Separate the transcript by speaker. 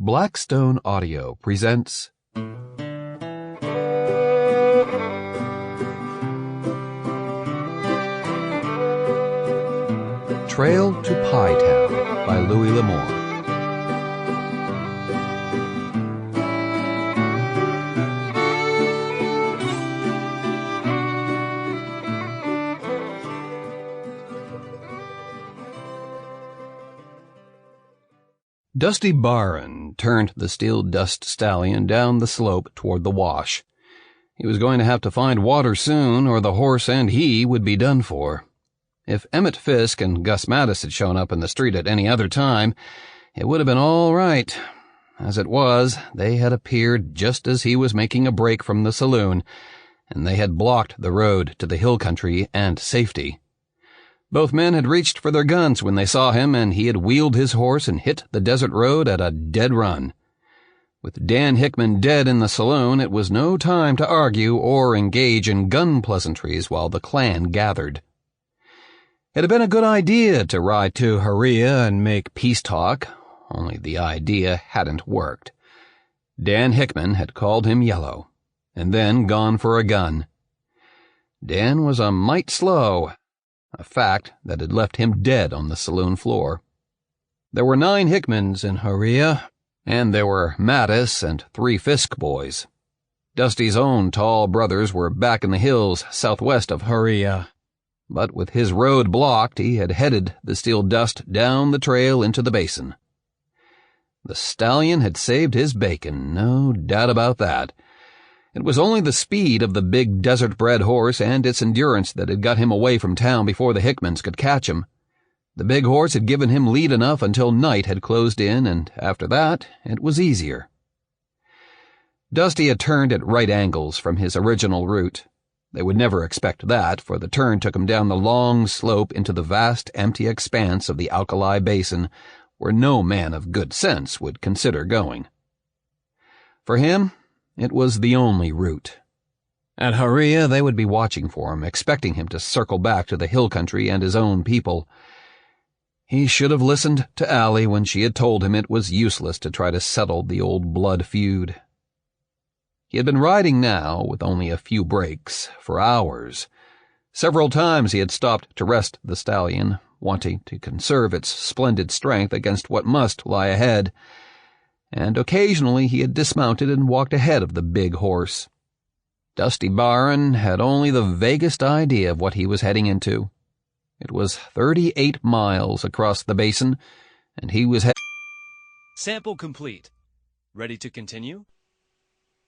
Speaker 1: Blackstone Audio presents Trail to Pie Town by Louis L'Amour. Dusty Barron turned the steel dust stallion down the slope toward the wash. He was going to have to find water soon, or the horse and he would be done for. If Emmett Fisk and Gus Mattis had shown up in the street at any other time, it would have been all right. As it was, they had appeared just as he was making a break from the saloon, and they had blocked the road to the hill country and safety. Both men had reached for their guns when they saw him, and he had wheeled his horse and hit the desert road at a dead run. With Dan Hickman dead in the saloon, it was no time to argue or engage in gun pleasantries while the clan gathered. It had been a good idea to ride to Haria and make peace talk, only the idea hadn't worked. Dan Hickman had called him yellow, and then gone for a gun. Dan was a mite slow, a fact that had left him dead on the saloon floor. There were 9 Hickmans in Haria, and there were Mattis and 3 Fisk boys. Dusty's own tall brothers were back in the hills southwest of Haria, but with his road blocked, he had headed the steel dust down the trail into the basin. The stallion had saved his bacon, no doubt about that. It was only the speed of the big desert-bred horse and its endurance that had got him away from town before the Hickmans could catch him. The big horse had given him lead enough until night had closed in, and after that, it was easier. Dusty had turned at right angles from his original route. They would never expect that, for the turn took him down the long slope into the vast, empty expanse of the alkali basin, where no man of good sense would consider going. For him, it was the only route. At Haria, they would be watching for him, expecting him to circle back to the hill country and his own people. He should have listened to Allie when she had told him it was useless to try to settle the old blood feud. He had been riding now, with only a few breaks, for hours. Several times he had stopped to rest the stallion, wanting to conserve its splendid strength against what must lie ahead, and occasionally he had dismounted and walked ahead of the big horse. Dusty Barron had only the vaguest idea of what he was heading into. It was 38 miles across the basin, and he was
Speaker 2: Sample complete. Ready to continue?